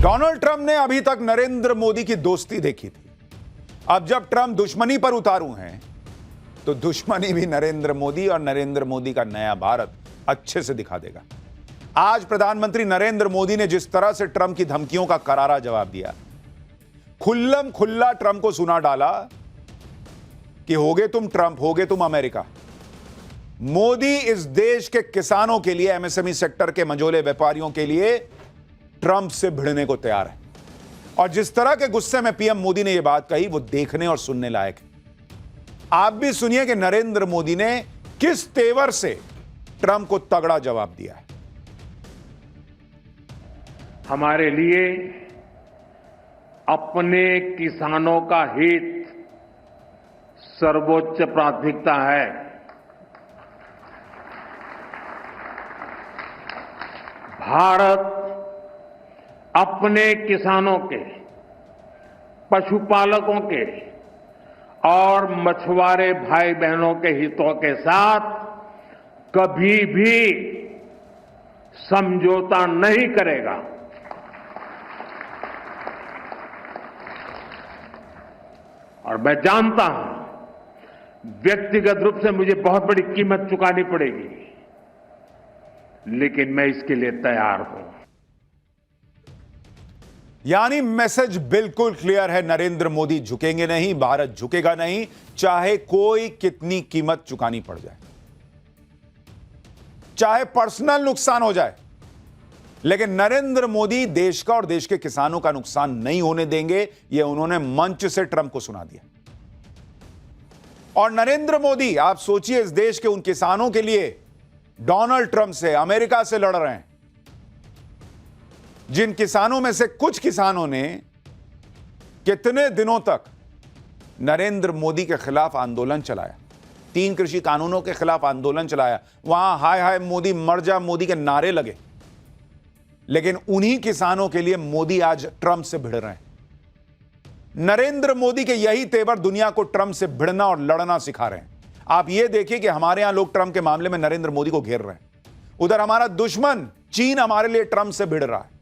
Donald Trump ने अभी तक नरेंद्र मोदी की दोस्ती देखी थी। अब जब ट्रंप दुश्मनी पर उतारू हैं तो दुश्मनी भी नरेंद्र मोदी और नरेंद्र मोदी का नया भारत अच्छे से दिखा देगा। आज प्रधानमंत्री नरेंद्र मोदी ने जिस तरह से ट्रंप की धमकियों का करारा जवाब दिया, खुल्लम खुल्ला ट्रंप को सुना डाला कि होगे तुम ट्रंप, होगे तुम अमेरिका। मोदी इस देश के किसानों के लिए, एमएसएमई सेक्टर के मंझोले व्यापारियों के लिए ट्रंप से भिड़ने को तैयार है। और जिस तरह के गुस्से में पीएम मोदी ने यह बात कही, वो देखने और सुनने लायक है। आप भी सुनिए कि नरेंद्र मोदी ने किस तेवर से ट्रंप को तगड़ा जवाब दिया है। हमारे लिए अपने किसानों का हित सर्वोच्च प्राथमिकता है। भारत अपने किसानों के, पशुपालकों के और मछुआरे भाई बहनों के हितों के साथ कभी भी समझौता नहीं करेगा। और मैं जानता हूं व्यक्तिगत रूप से मुझे बहुत बड़ी कीमत चुकानी पड़ेगी, लेकिन मैं इसके लिए तैयार हूं। यानी मैसेज बिल्कुल क्लियर है, नरेंद्र मोदी झुकेंगे नहीं, भारत झुकेगा नहीं, चाहे कोई कितनी कीमत चुकानी पड़ जाए, चाहे पर्सनल नुकसान हो जाए, लेकिन नरेंद्र मोदी देश का और देश के किसानों का नुकसान नहीं होने देंगे। यह उन्होंने मंच से ट्रंप को सुना दिया। और नरेंद्र मोदी, आप सोचिए, इस देश के उन किसानों के लिए डोनाल्ड ट्रंप से, अमेरिका से लड़ रहे हैं, जिन किसानों में से कुछ किसानों ने कितने दिनों तक नरेंद्र मोदी के खिलाफ आंदोलन चलाया, 3 कृषि कानूनों के खिलाफ आंदोलन चलाया, वहां हाय हाय मोदी, मर जा मोदी के नारे लगे। लेकिन उन्हीं किसानों के लिए मोदी आज ट्रंप से भिड़ रहे हैं। नरेंद्र मोदी के यही तेवर दुनिया को ट्रंप से भिड़ना और लड़ना सिखा रहे हैं। आप यह देखिए कि हमारे यहां लोग ट्रंप के मामले में नरेंद्र मोदी को घेर रहे हैं, उधर हमारा दुश्मन चीन हमारे लिए ट्रंप से भिड़ रहा है।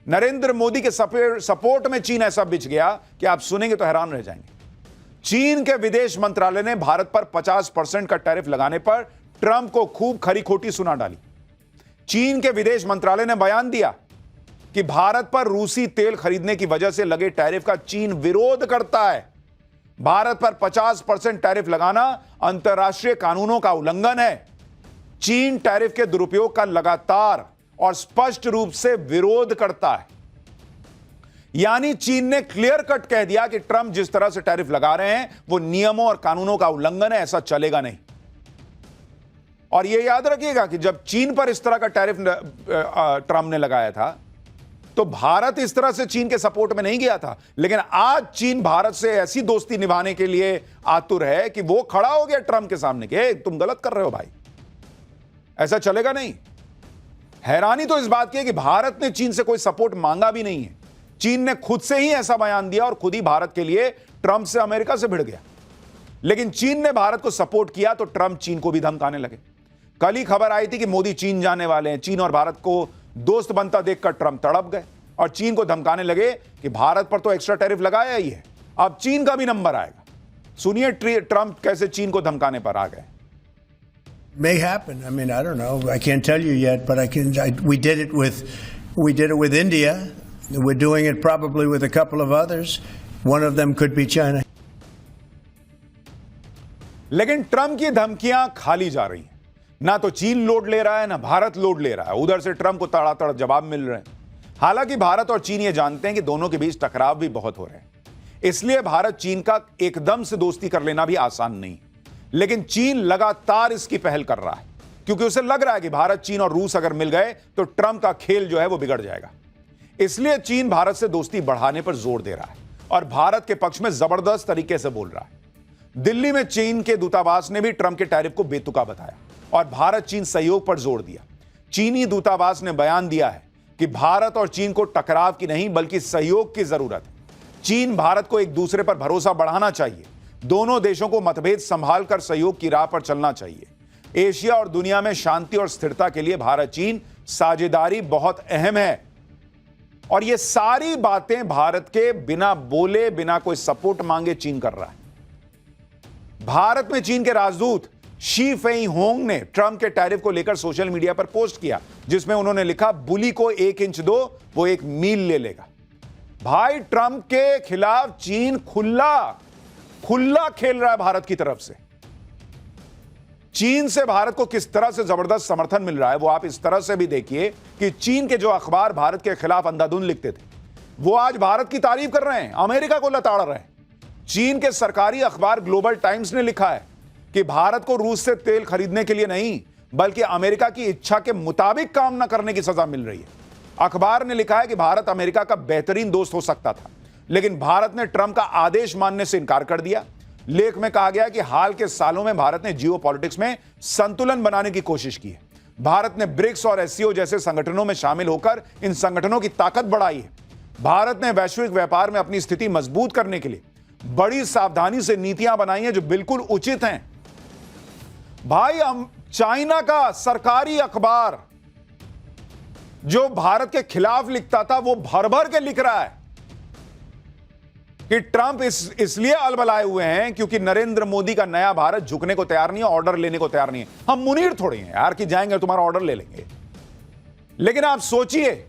नरेंद्र मोदी के सपोर्ट में चीन ऐसा बिछ गया कि आप सुनेंगे तो हैरान रह जाएंगे। चीन के विदेश मंत्रालय ने भारत पर 50% का टैरिफ लगाने पर ट्रंप को खूब खरी खोटी सुना डाली। चीन के विदेश मंत्रालय ने बयान दिया कि भारत पर रूसी तेल खरीदने की वजह से लगे टैरिफ का चीन विरोध करता है। भारत पर 50% टैरिफ लगाना अंतर्राष्ट्रीय कानूनों का उल्लंघन है। चीन टैरिफ के दुरुपयोग का लगातार और स्पष्ट रूप से विरोध करता है। यानी चीन ने क्लियर कट कह दिया कि ट्रंप जिस तरह से टैरिफ लगा रहे हैं वो नियमों और कानूनों का उल्लंघन है, ऐसा चलेगा नहीं। और यह याद रखिएगा कि जब चीन पर इस तरह का टैरिफ ट्रंप ने लगाया था तो भारत इस तरह से चीन के सपोर्ट में नहीं गया था। लेकिन आज चीन भारत से ऐसी दोस्ती निभाने के लिए आतुर है कि वो खड़ा हो गया ट्रंप के सामने कि तुम गलत कर रहे हो भाई, ऐसा चलेगा नहीं। हैरानी तो इस बात की है कि भारत ने चीन से कोई सपोर्ट मांगा भी नहीं है। चीन ने खुद से ही ऐसा बयान दिया और खुद ही भारत के लिए ट्रंप से, अमेरिका से भिड़ गया। लेकिन चीन ने भारत को सपोर्ट किया तो ट्रंप चीन को भी धमकाने लगे। कल ही खबर आई थी कि मोदी चीन जाने वाले हैं। चीन और भारत को दोस्त बनता देखकर ट्रंप तड़प गए और चीन को धमकाने लगे कि भारत पर तो एक्स्ट्रा टैरिफ लगाया ही है, अब चीन का भी नंबर आएगा। सुनिए ट्रंप कैसे चीन को धमकाने पर आ गए। May happen. I mean, I don't know. I can't tell you yet, but we did it with India. We're doing it probably with a couple of others. One of them could be China. लेकिन Trump की धमकियां खाली जा रही हैं। ना तो चीन लोड ले रहा है, ना भारत लोड ले रहा है। उधर से ट्रंप को तड़ातड़ जवाब मिल रहे हैं। हालांकि भारत और चीन ये जानते हैं कि दोनों के बीच टकराव भी बहुत हो रहे हैं, इसलिए भारत चीन का एकदम से दोस्ती कर लेना भी आसान नहीं। लेकिन चीन लगातार इसकी पहल कर रहा है क्योंकि उसे लग रहा है कि भारत, चीन और रूस अगर मिल गए तो ट्रंप का खेल जो है वो बिगड़ जाएगा। इसलिए चीन भारत से दोस्ती बढ़ाने पर जोर दे रहा है और भारत के पक्ष में जबरदस्त तरीके से बोल रहा है। दिल्ली में चीन के दूतावास ने भी ट्रंप के टैरिफ को बेतुका बताया और भारत चीन सहयोग पर जोर दिया। चीनी दूतावास ने बयान दिया है कि भारत और चीन को टकराव की नहीं बल्कि सहयोग की जरूरत है। चीन भारत को एक दूसरे पर भरोसा बढ़ाना चाहिए। दोनों देशों को मतभेद संभाल कर सहयोग की राह पर चलना चाहिए। एशिया और दुनिया में शांति और स्थिरता के लिए भारत चीन साझेदारी बहुत अहम है और ये सारी बातें भारत के बिना बोले, बिना कोई सपोर्ट मांगे चीन कर रहा है। भारत में चीन के राजदूत शी फेई होंग ने ट्रंप के टैरिफ को लेकर सोशल मीडिया पर पोस्ट किया, जिसमें उन्होंने लिखा, बुली को 1 इंच दो, वो 1 मील ले लेगा। भाई, ट्रंप के खिलाफ चीन खुला खेल रहा है भारत की तरफ से। चीन से भारत को किस तरह से जबरदस्त समर्थन मिल रहा है, वो आप इस तरह से भी देखिए कि चीन के जो अखबार भारत के खिलाफ अंधाधुंध लिखते थे, वो आज भारत की तारीफ कर रहे हैं, अमेरिका को लताड़ रहे हैं। चीन के सरकारी अखबार ग्लोबल टाइम्स ने लिखा है कि भारत को रूस से तेल खरीदने के लिए नहीं, बल्कि अमेरिका की इच्छा के मुताबिक काम न करने की सजा मिल रही है। अखबार ने लिखा है कि भारत अमेरिका का बेहतरीन दोस्त हो सकता था, लेकिन भारत ने ट्रंप का आदेश मानने से इनकार कर दिया। लेख में कहा गया कि हाल के सालों में भारत ने जियोपॉलिटिक्स में संतुलन बनाने की कोशिश की है। भारत ने ब्रिक्स और एससीओ जैसे संगठनों में शामिल होकर इन संगठनों की ताकत बढ़ाई है। भारत ने वैश्विक व्यापार में अपनी स्थिति मजबूत करने के लिए बड़ी सावधानी से नीतियां बनाई हैं, जो बिल्कुल उचित हैं। भाई, चाइना का सरकारी अखबार जो भारत के खिलाफ लिखता था, वो भर भर के लिख रहा है कि ट्रंप इसलिए अलबलाए हुए हैं क्योंकि नरेंद्र मोदी का नया भारत झुकने को तैयार नहीं है, ऑर्डर लेने को तैयार नहीं है। हम मुनीर थोड़ी हैं यार कि जाएंगे तुम्हारा ऑर्डर ले लेंगे। लेकिन आप सोचिए,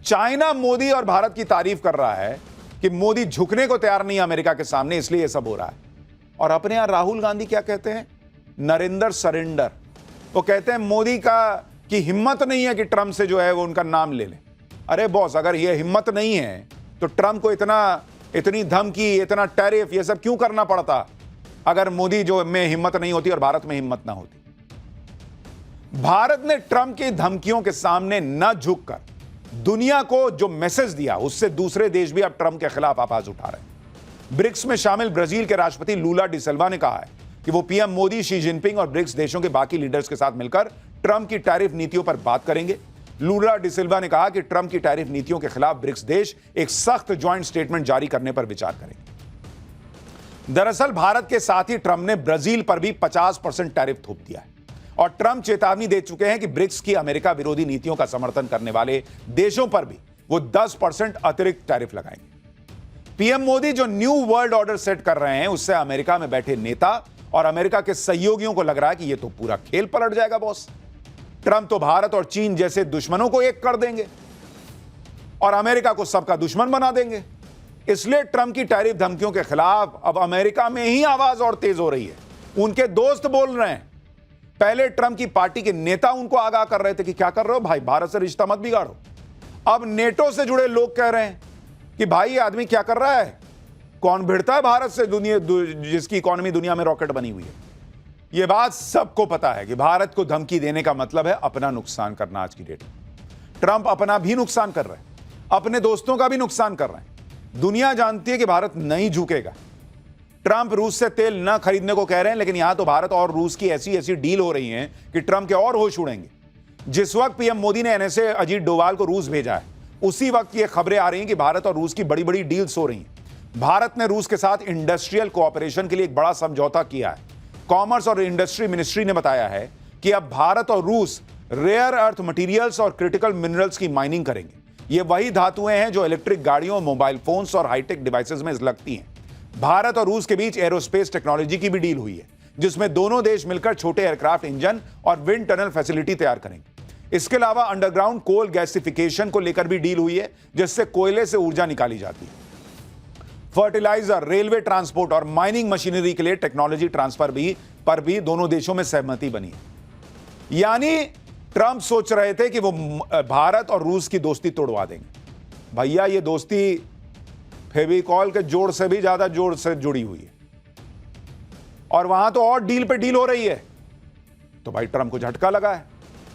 चाइना मोदी और भारत की तारीफ कर रहा है कि मोदी झुकने को तैयार नहीं है अमेरिका के सामने, इसलिए यह सब हो रहा है। और अपने यहां राहुल गांधी क्या कहते हैं? नरेंद्र सरेंडर। वो कहते हैं मोदी की हिम्मत नहीं है कि ट्रंप से जो है वो उनका नाम ले ले। अरे बॉस, अगर ये हिम्मत नहीं है तो ट्रंप को इतनी धमकी, इतना टैरिफ, ये सब क्यों करना पड़ता अगर मोदी जो में हिम्मत नहीं होती और भारत में हिम्मत ना होती। भारत ने ट्रंप की धमकियों के सामने न झुककर दुनिया को जो मैसेज दिया, उससे दूसरे देश भी अब ट्रंप के खिलाफ आवाज उठा रहे हैं। ब्रिक्स में शामिल ब्राजील के राष्ट्रपति लूला डिसिल्वा ने कहा है कि वो पीएम मोदी, शी जिनपिंग और ब्रिक्स देशों के बाकी लीडर्स के साथ मिलकर ट्रंप की टैरिफ नीतियों पर बात करेंगे। लूला डिसिल्वा ने कहा कि ट्रंप की टैरिफ नीतियों के खिलाफ ब्रिक्स देश एक सख्त ज्वाइंट स्टेटमेंट जारी करने पर विचार करेंगे। दरअसल भारत के साथ ही ट्रंप ने ब्राजील पर भी 50% टैरिफ थोप दिया है और ट्रंप चेतावनी दे चुके हैं कि ब्रिक्स की अमेरिका विरोधी नीतियों का समर्थन करने वाले देशों पर भी वो 10% अतिरिक्त टैरिफ लगाएंगे। पीएम मोदी जो न्यू वर्ल्ड ऑर्डर सेट कर रहे हैं, उससे अमेरिका में बैठे नेता और अमेरिका के सहयोगियों को लग रहा है कि ये तो पूरा खेल पलट जाएगा बॉस। ट्रंप तो भारत और चीन जैसे दुश्मनों को एक कर देंगे और अमेरिका को सबका दुश्मन बना देंगे। इसलिए ट्रंप की टैरिफ धमकियों के खिलाफ अब अमेरिका में ही आवाज और तेज हो रही है। उनके दोस्त बोल रहे हैं। पहले ट्रंप की पार्टी के नेता उनको आगाह कर रहे थे कि क्या कर रहे हो भाई, भारत से रिश्ता मत बिगाड़ो। अब नेटो से जुड़े लोग कह रहे हैं कि भाई ये आदमी क्या कर रहा है, कौन भिड़ता है भारत से, जिसकी इकोनॉमी दुनिया में रॉकेट बनी हुई है। यह बात सबको पता है कि भारत को धमकी देने का मतलब है अपना नुकसान करना। आज की डेट में ट्रंप अपना भी नुकसान कर रहे हैं, अपने दोस्तों का भी नुकसान कर रहे हैं। दुनिया जानती है कि भारत नहीं झुकेगा। ट्रंप रूस से तेल न खरीदने को कह रहे हैं, लेकिन यहां तो भारत और रूस की ऐसी डील हो रही है कि ट्रंप के और होश उड़ेंगे। जिस वक्त पीएम मोदी ने एनएसए अजीत डोवाल को रूस भेजा है, उसी वक्त ये खबरें आ रही हैं कि भारत और रूस की बड़ी बड़ी डील्स हो रही हैं। भारत ने रूस के साथ इंडस्ट्रियल कोऑपरेशन के लिए एक बड़ा समझौता किया है। कॉमर्स और इंडस्ट्री मिनिस्ट्री ने बताया है कि अब भारत और रूस रेयर अर्थ मटेरियल्स और क्रिटिकल मिनरल्स की माइनिंग करेंगे। ये वही धातुएं हैं जो इलेक्ट्रिक गाड़ियों, मोबाइल फोन्स और हाईटेक डिवाइसेस में लगती हैं। भारत और रूस के बीच एरोस्पेस टेक्नोलॉजी की भी डील हुई है, जिसमें दोनों देश मिलकर छोटे एयरक्राफ्ट इंजन और विंड टनल फैसिलिटी तैयार करेंगे। इसके अलावा अंडरग्राउंड कोल गैसिफिकेशन को लेकर भी डील हुई है, जिससे कोयले से ऊर्जा निकाली जाती है। फर्टिलाइजर, रेलवे ट्रांसपोर्ट और माइनिंग मशीनरी के लिए टेक्नोलॉजी ट्रांसफर पर भी दोनों देशों में सहमति बनी है। यानी ट्रंप सोच रहे थे कि वो भारत और रूस की दोस्ती तोड़वा देंगे। भैया, ये दोस्ती फेविकॉल के जोड़ से भी ज्यादा जोड़ से जुड़ी हुई है और वहां तो और डील पे डील हो रही है। तो भाई ट्रंप को झटका लगा है।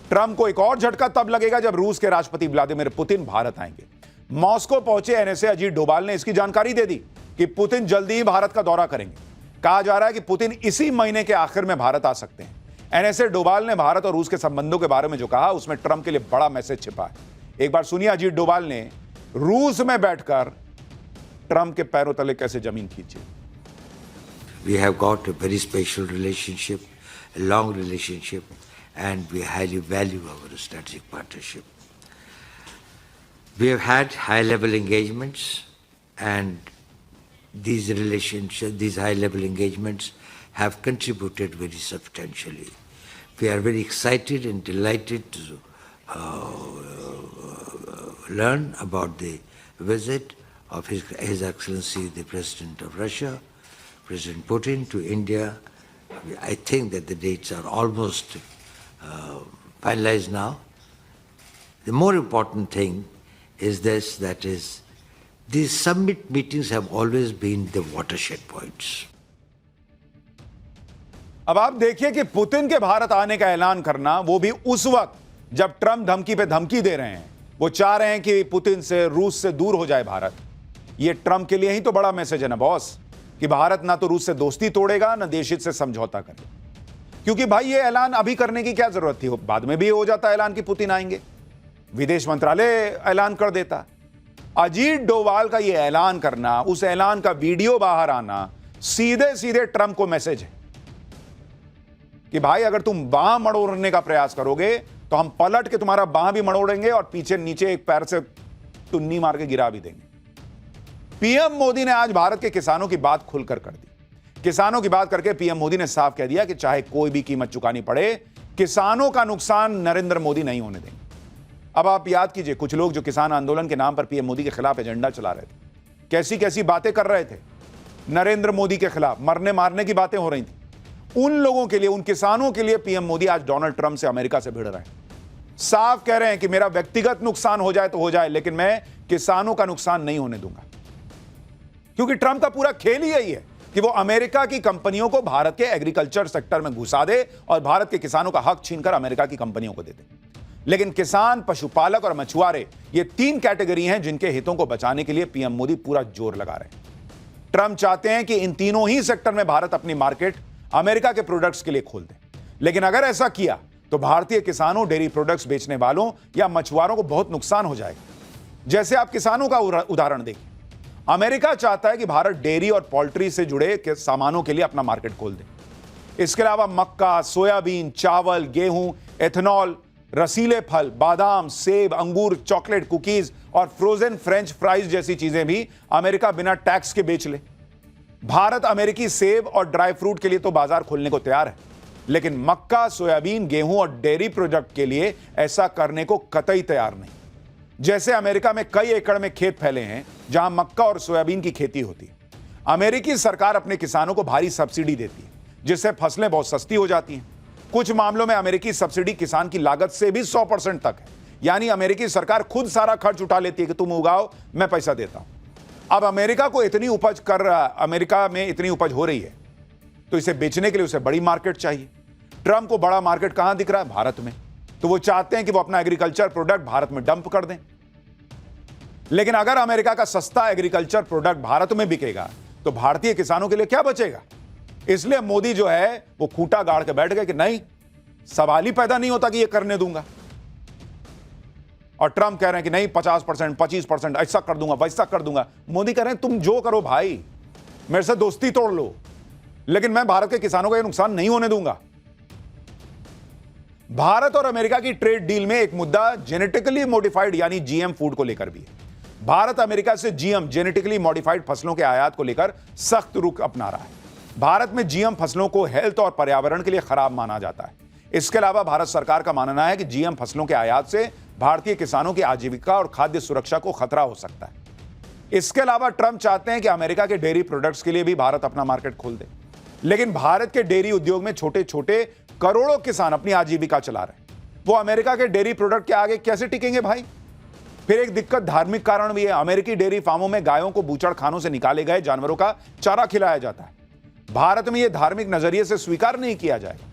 ट्रंप को एक और झटका तब लगेगा जब रूस के राष्ट्रपति व्लादिमीर पुतिन भारत आएंगे। मॉस्को पहुंचे एनएसए अजीत डोभाल ने इसकी जानकारी दे दी कि पुतिन जल्दी ही भारत का दौरा करेंगे। कहा जा रहा है कि पुतिन इसी महीने के आखिर में भारत आ सकते हैं। एनएसए डोभाल ने भारत और रूस के संबंधों के बारे में जो कहा, उसमें ट्रंप के लिए बड़ा मैसेज छिपा है। एक बार सुनिए अजीत डोभाल ने रूस में बैठकर ट्रंप के पैरों तले कैसे जमीन खींची। We have got a very special relationship, a long relationship, and we highly value our strategic partnership. We have had high-level engagements, and these relationships, these high-level engagements have contributed very substantially. We are very excited and delighted to learn about the visit of His Excellency the President of Russia, President Putin, to India. I think that the dates are almost finalized now. The more important thing is this, that is, these summit meetings have always been the watershed points. अब आप देखिए कि Putin के भारत आने का ऐलान करना, वो भी उस वक्त जब ट्रंप धमकी पे धमकी दे रहे हैं। वो चाह रहे हैं कि पुतिन से, रूस से दूर हो जाए भारत। ये ट्रंप के लिए ही तो बड़ा मैसेज है ना बॉस, कि भारत ना तो रूस से दोस्ती तोड़ेगा, ना देश हित से समझौता करेगा। क्योंकि भाई ये ऐलान अभी करने की क्या जरूरत थी? बाद में भी हो जाता ऐलान कि पुतिन आएंगे, विदेश मंत्रालय ऐलान कर देता। अजीत डोवाल का ये ऐलान करना, उस ऐलान का वीडियो बाहर आना, सीधे सीधे ट्रंप को मैसेज है कि भाई अगर तुम बांह मड़ोड़ने का प्रयास करोगे तो हम पलट के तुम्हारा बांह भी मड़ोड़ेंगे और पीछे नीचे एक पैर से टुन्नी मार के गिरा भी देंगे। पीएम मोदी ने आज भारत के किसानों की बात खुलकर कर दी। किसानों की बात करके पीएम मोदी ने साफ कह दिया कि चाहे कोई भी कीमत चुकानी पड़े, किसानों का नुकसान नरेंद्र मोदी नहीं होने देंगे। अब आप याद कीजिए, कुछ लोग जो किसान आंदोलन के नाम पर पीएम मोदी के खिलाफ एजेंडा चला रहे थे, कैसी कैसी बातें कर रहे थे नरेंद्र मोदी के खिलाफ, मरने मारने की बातें हो रही थी। उन लोगों के लिए, उन किसानों के लिए पीएम मोदी आज डोनाल्ड ट्रंप से अमेरिका से भिड़ रहे हैं। साफ कह रहे हैं कि मेरा व्यक्तिगत नुकसान हो जाए तो हो जाए, लेकिन मैं किसानों का नुकसान नहीं होने दूंगा। क्योंकि ट्रंप का पूरा खेल ही यही है कि वो अमेरिका की कंपनियों को भारत के एग्रीकल्चर सेक्टर में घुसा दे और भारत के किसानों का हक छीनकर अमेरिका की कंपनियों को दे दे। लेकिन किसान, पशुपालक और मछुआरे, ये तीन कैटेगरी हैं जिनके हितों को बचाने के लिए पीएम मोदी पूरा जोर लगा रहे हैं। ट्रंप चाहते हैं कि इन तीनों ही सेक्टर में भारत अपनी मार्केट अमेरिका के प्रोडक्ट्स के लिए खोल दे। लेकिन अगर ऐसा किया तो भारतीय किसानों, डेयरी प्रोडक्ट्स बेचने वालों या मछुआरों को बहुत नुकसान हो जाएगा। जैसे आप किसानों का उदाहरण देखिए, अमेरिका चाहता है कि भारत डेयरी और पोल्ट्री से जुड़े सामानों के लिए अपना मार्केट खोल दे। इसके अलावा मक्का, सोयाबीन, चावल, गेहूं, एथेनॉल, रसीले फल, बादाम, सेब, अंगूर, चॉकलेट, कुकीज और फ्रोजन फ्रेंच फ्राइज जैसी चीजें भी अमेरिका बिना टैक्स के बेच ले। भारत अमेरिकी सेब और ड्राई फ्रूट के लिए तो बाजार खोलने को तैयार है, लेकिन मक्का, सोयाबीन, गेहूं और डेयरी प्रोडक्ट के लिए ऐसा करने को कतई तैयार नहीं। जैसे अमेरिका में कई एकड़ में खेत फैले हैं जहां मक्का और सोयाबीन की खेती होती है। अमेरिकी सरकार अपने किसानों को भारी सब्सिडी देती है, जिससे फसलें बहुत सस्ती हो जाती हैं। कुछ मामलों में अमेरिकी सब्सिडी किसान की लागत से भी 100% तक है, यानी अमेरिकी सरकार खुद सारा खर्च उठा लेती है कि तुम उगाओ, मैं पैसा देता हूं। अब अमेरिका में इतनी उपज हो रही है तो इसे बेचने के लिए उसे बड़ी मार्केट चाहिए। ट्रंप को बड़ा मार्केट कहां दिख रहा है? भारत में। तो वो चाहते हैं कि वो अपना एग्रीकल्चर प्रोडक्ट भारत में डंप कर दें। लेकिन अगर अमेरिका का सस्ता एग्रीकल्चर प्रोडक्ट भारत में बिकेगा तो भारतीय किसानों के लिए क्या बचेगा? इसलिए मोदी जो है वो खूंटा गाड़ के बैठ गए कि नहीं, सवाल ही पैदा नहीं होता कि ये करने दूंगा। और ट्रंप कह रहे हैं कि नहीं, 50%, 25%, ऐसा कर दूंगा, वैसा कर दूंगा। मोदी कह रहे हैं तुम जो करो भाई, मेरे से दोस्ती तोड़ लो, लेकिन मैं भारत के किसानों को यह नुकसान नहीं होने दूंगा। भारत और अमेरिका की ट्रेड डील में एक मुद्दा जेनेटिकली मॉडिफाइड यानी जीएम फूड को लेकर भी है। भारत अमेरिका से जीएम, जेनेटिकली मॉडिफाइड फसलों के आयात को लेकर सख्त रुख अपना रहा है। भारत में जीएम फसलों को हेल्थ और पर्यावरण के लिए खराब माना जाता है। इसके अलावा भारत सरकार का मानना है कि जीएम फसलों के आयात से भारतीय किसानों की आजीविका और खाद्य सुरक्षा को खतरा हो सकता है। इसके अलावा ट्रंप चाहते हैं कि अमेरिका के डेयरी प्रोडक्ट्स के लिए भी भारत अपना मार्केट खोल दे। लेकिन भारत के डेयरी उद्योग में छोटे छोटे करोड़ों किसान अपनी आजीविका चला रहे हैं। वो अमेरिका के डेयरी प्रोडक्ट के आगे कैसे टिकेंगे भाई? फिर एक दिक्कत धार्मिक कारण भी है। अमेरिकी डेयरी फार्मों में गायों को बूचड़ खानों से निकाले गए जानवरों का चारा खिलाया जाता है। भारत में यह धार्मिक नजरिए से स्वीकार नहीं किया जाएगा।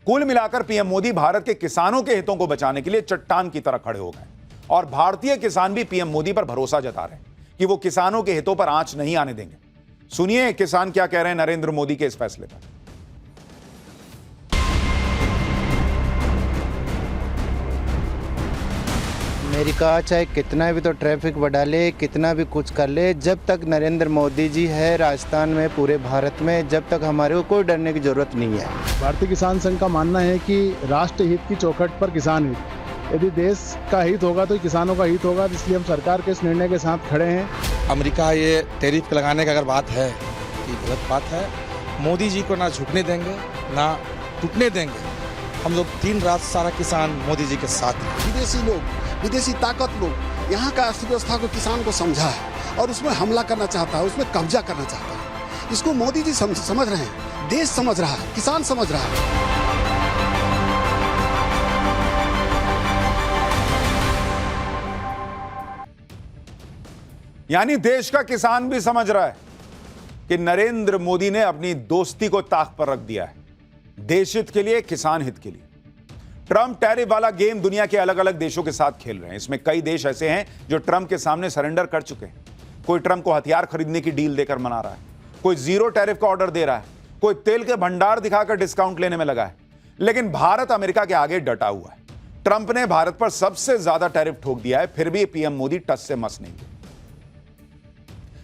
कुल मिलाकर पीएम मोदी भारत के किसानों के हितों को बचाने के लिए चट्टान की तरह खड़े हो गए और भारतीय किसान भी पीएम मोदी पर भरोसा जता रहे हैं कि वो किसानों के हितों पर आंच नहीं आने देंगे। सुनिए किसान क्या कह रहे हैं नरेंद्र मोदी के इस फैसले पर। अमेरिका चाहे कितना भी तो ट्रैफिक बढ़ा ले, कितना भी कुछ कर ले, जब तक नरेंद्र मोदी जी है राजस्थान में, पूरे भारत में, जब तक हमारे को कोई डरने की जरूरत नहीं है। भारतीय किसान संघ का मानना है कि राष्ट्र हित की चौखट पर किसान हित, यदि देश का हित होगा तो किसानों का हित होगा, इसलिए हम सरकार के इस निर्णय के साथ खड़े हैं। अमेरिका ये टैरिफ लगाने का अगर बात है, ये गलत बात है। मोदी जी को ना झुकने देंगे ना टूटने देंगे। हम लोग दिन रात सारा किसान मोदी जी के साथ हैं। विदेशी लोग, विदेशी ताकत लोग यहाँ का अर्थव्यवस्था को, किसान को समझा है और उसमें हमला करना चाहता है, उसमें कब्जा करना चाहता है। इसको मोदी जी समझ रहे हैं, देश समझ रहा है, किसान समझ रहा है। यानी देश का किसान भी समझ रहा है कि नरेंद्र मोदी ने अपनी दोस्ती को ताक पर रख दिया है, देश हित के लिए, किसान हित के लिए। ट्रंप टैरिफ वाला गेम दुनिया के अलग अलग देशों के साथ खेल रहे हैं। इसमें कई देश ऐसे हैं जो ट्रंप के सामने सरेंडर कर चुके हैं। कोई ट्रंप को हथियार खरीदने की डील देकर मना रहा है, कोई जीरो टैरिफ का ऑर्डर दे रहा है, कोई तेल के भंडार दिखाकर डिस्काउंट लेने में लगा है। लेकिन भारत अमेरिका के आगे डटा हुआ है। ट्रंप ने भारत पर सबसे ज्यादा टैरिफ ठोक दिया है, फिर भी पीएम मोदी टस से मस नहीं है।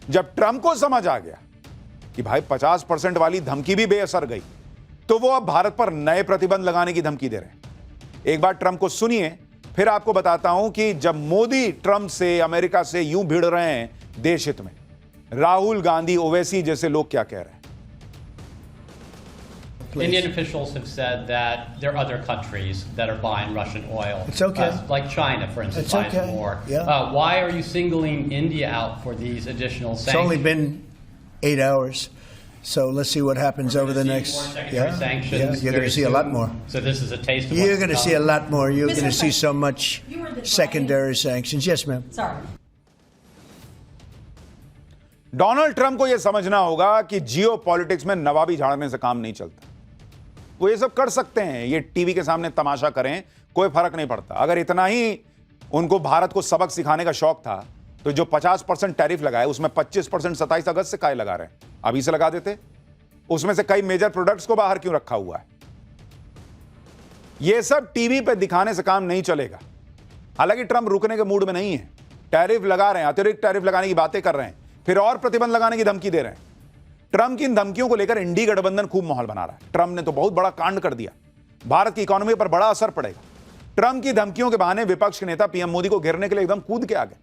जब ट्रंप को समझ आ गया कि भाई 50% वाली धमकी भी बेअसर गई, तो वो अब भारत पर नए प्रतिबंध लगाने की धमकी दे रहे हैं। एक बार ट्रंप को सुनिए, फिर आपको बताता हूं कि जब मोदी ट्रंप से, अमेरिका से यूं भिड़ रहे हैं देश हित में, राहुल गांधी, ओवैसी जैसे लोग क्या कह रहे हैं। Indian officials have said that there are other countries that are buying Russian oil. It's okay. Like China, for instance, It's buys okay. more. Yeah. Why are you singling India out for these additional It's sanctions? only been 8 hours, so let's see what happens over the next. More secondary sanctions you're going to very see a lot soon. more. So this is a taste of You're what's going to to see a come. lot more. You're Mr. going to see so much You were the secondary sanctions. Yes, ma'am. Sorry. Donald Trump को यह समझना होगा कि जियो politics में नवाबी झाड़ने से काम नहीं चलता। वो ये सब कर सकते हैं, ये टीवी के सामने तमाशा करें, कोई फर्क नहीं पड़ता। अगर इतना ही उनको भारत को सबक सिखाने का शौक था, तो जो 50% टैरिफ लगाए उसमें 25% 27 अगस्त से काहे लगा रहे हैं? अभी से लगा देते। उसमें से कई मेजर प्रोडक्ट्स को बाहर क्यों रखा हुआ है? यह सब टीवी पे दिखाने से काम नहीं चलेगा। हालांकि ट्रंप रुकने के मूड में नहीं है, टैरिफ लगा रहे हैं, अतिरिक्त टैरिफ लगाने की बातें कर रहे हैं, फिर और प्रतिबंध लगाने की धमकी दे रहे हैं। ट्रंप की इन धमकियों को लेकर इंडी गठबंधन खूब माहौल बना रहा है। ट्रंप ने तो बहुत बड़ा कांड कर दिया, भारत की इकोनॉमी पर बड़ा असर पड़ेगा। ट्रंप की धमकियों के बहाने विपक्ष के नेता पीएम मोदी को घेरने के लिए एकदम कूद के आ गए।